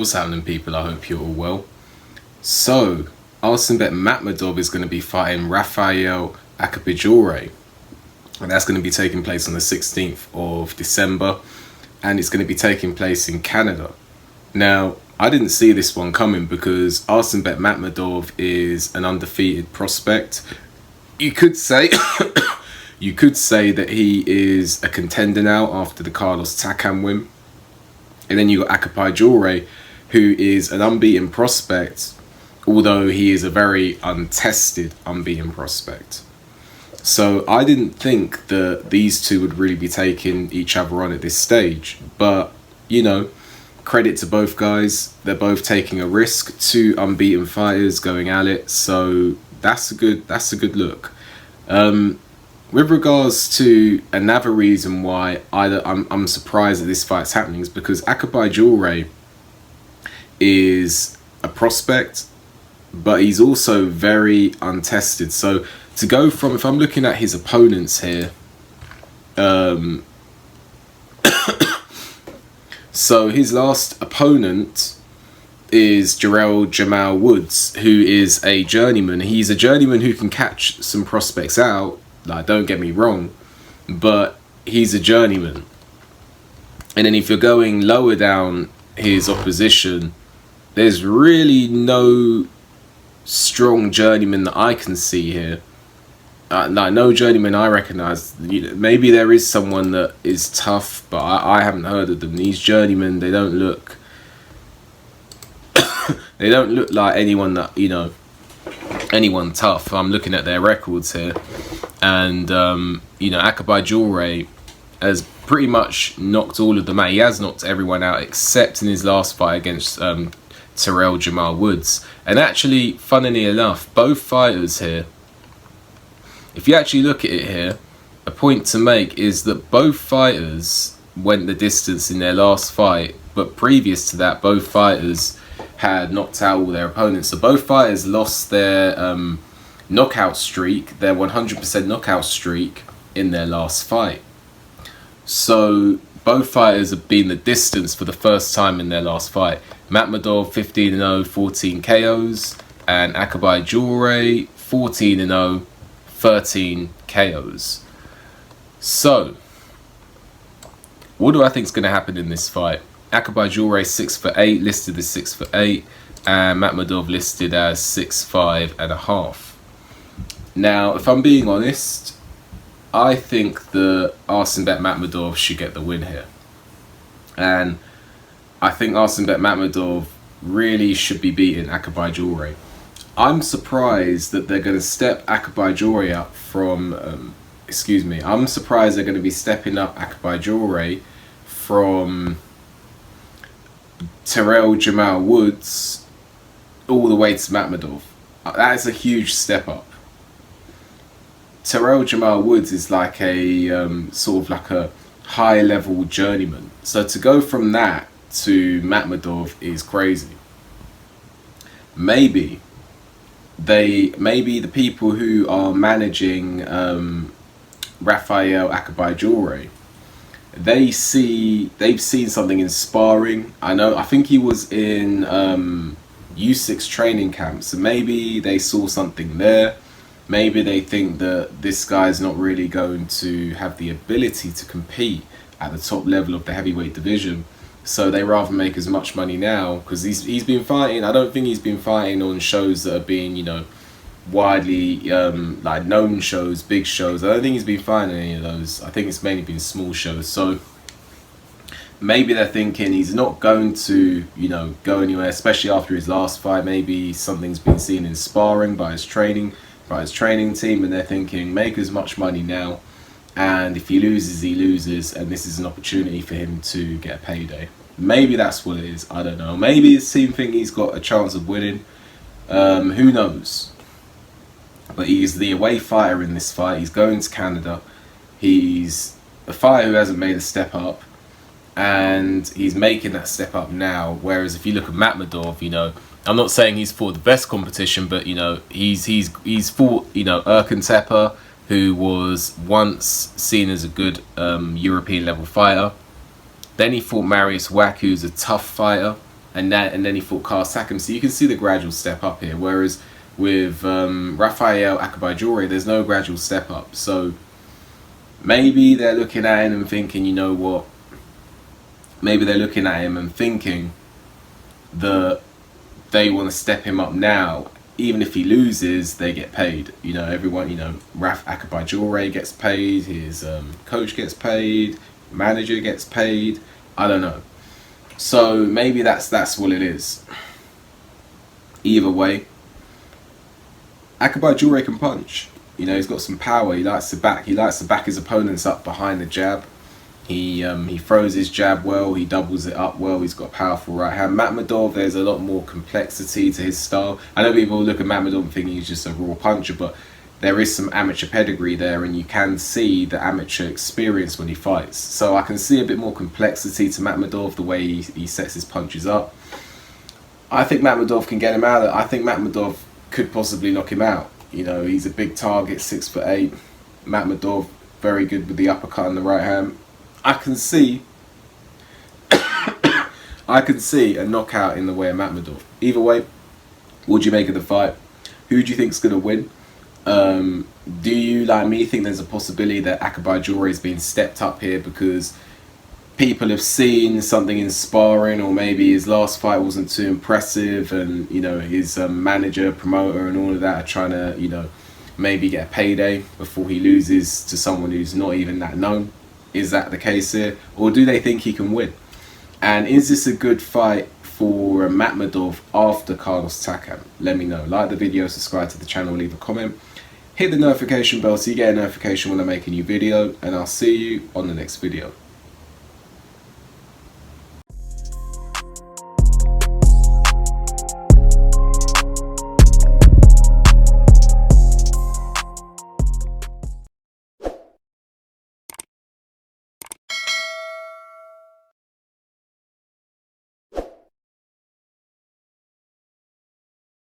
What's happening, people? I hope you're all well. So, Arlsanbek Makhmudov is going to be fighting Raphael Akpejiori, and that's going to be taking place on the 16th of December, and it's going to be taking place in Canada. Now, I didn't see this one coming because Arlsanbek Makhmudov is an undefeated prospect. You could say you could say that he is a contender now after the Carlos Takam win. And then you got Akpejiori, who is an unbeaten prospect, although he is a very untested unbeaten prospect. So I didn't think that these two would really be taking each other on at this stage. But, you know, credit to both guys. They're both taking a risk. Two unbeaten fighters going at it. So that's a good look. With regards to another reason why I'm surprised that this fight's happening is because Akpejiori is a prospect, but he's also very untested. So to go from, if I'm looking at his opponents here, so his last opponent is Jarrell Jamal Woods, who is a journeyman. He's a journeyman who can catch some prospects out. Like, don't get me wrong, but he's a journeyman. And then if you're going lower down his opposition, there's really no strong journeyman that I can see here. Like, no journeyman I recognise. Maybe there is someone that is tough, but I haven't heard of them. These journeymen, they don't look they don't look like anyone that, you know, anyone tough. I'm looking at their records here, and you know, Akpejiori has pretty much knocked all of them out. He has knocked everyone out except in his last fight against Jarrell Jamal Woods. And actually, funnily enough, both fighters here, if you actually look at it here, a point to make is that both fighters went the distance in their last fight, but previous to that, both fighters had knocked out all their opponents. So both fighters lost their knockout streak, their 100% knockout streak in their last fight. So both fighters have been the distance for the first time in their last fight. Makhmudov 15-0, 14 KOs, and Akpejiori 14-0, 13 KOs. So, what do I think is going to happen in this fight? Akpejiori 6'8", listed as 6'8", and Makhmudov listed as 6'5.5". Now, if I'm being honest, I think that Arlsanbek Makhmudov should get the win here. And I think Arlsanbek Makhmudov really should be beating Akpejiori. I'm surprised that they're going to step Akpejiori up from... I'm surprised they're going to be stepping up Akpejiori from Jarrell Jamal Woods all the way to Makhmudov. That is a huge step up. Jarrell Jamal Woods is like a sort of like a high level journeyman. So to go from that to Makhmudov is crazy. Maybe the people who are managing Raphael Akpejiori, they've seen something in sparring. I think he was in U6 training camp, so maybe they saw something there. Maybe they think that this guy's not really going to have the ability to compete at the top level of the heavyweight division, so they rather make as much money now, because he's been fighting. I don't think he's been fighting on shows that are being, you know, widely like known shows, big shows. I don't think he's been fighting any of those. I think it's mainly been small shows. So maybe they're thinking he's not going to, you know, go anywhere, especially after his last fight. Maybe something's been seen in sparring by his training team, and they're thinking make as much money now, and if he loses, he loses, and this is an opportunity for him to get a payday. Maybe that's what it is. I don't know. Maybe his team think he's got a chance of winning. Who knows? But he's the away fighter in this fight. He's going to Canada. He's a fighter who hasn't made a step up, and he's making that step up now. Whereas if you look at Makhmudov, you know, I'm not saying he's fought the best competition, but, you know, he's fought, you know, Tepa, who was once seen as a good European level fighter. Then he fought Marius Wack, who's a tough fighter. and then he fought Carl Takam. So you can see the gradual step up here. Whereas with Raphael Akpejiori, there's no gradual step up. So maybe they're looking at him and thinking, you know what? Maybe they're looking at him and thinking that they want to step him up now. Even if he loses, they get paid. You know, everyone, you know, Raf Akpejiori gets paid, his coach gets paid, manager gets paid. I don't know. So maybe that's what it is. Either way, Akpejiori can punch. You know, he's got some power. He likes to back his opponents up behind the jab. He throws his jab well. He doubles it up well. He's got a powerful right hand. Makhmudov, there's a lot more complexity to his style. I know people look at Makhmudov and think he's just a raw puncher, but there is some amateur pedigree there, and you can see the amateur experience when he fights. So I can see a bit more complexity to Makhmudov, the way he sets his punches up. I think Makhmudov can get him out. I think Makhmudov could possibly knock him out. You know, he's a big target, 6'8". Makhmudov, very good with the uppercut and the right hand. I can see a knockout in the way of Makhmudov. Either way, what do you make of the fight? Who do you think's gonna win? Do you, like me, think there's a possibility that Akpejiori is being stepped up here because people have seen something in sparring, or maybe his last fight wasn't too impressive, and you know his manager, promoter, and all of that are trying to, you know, maybe get a payday before he loses to someone who's not even that known? Is that the case here? Or do they think he can win? And is this a good fight for Makhmudov after Carlos Takam? Let me know. Like the video, subscribe to the channel, leave a comment. Hit the notification bell so you get a notification when I make a new video. And I'll see you on the next video.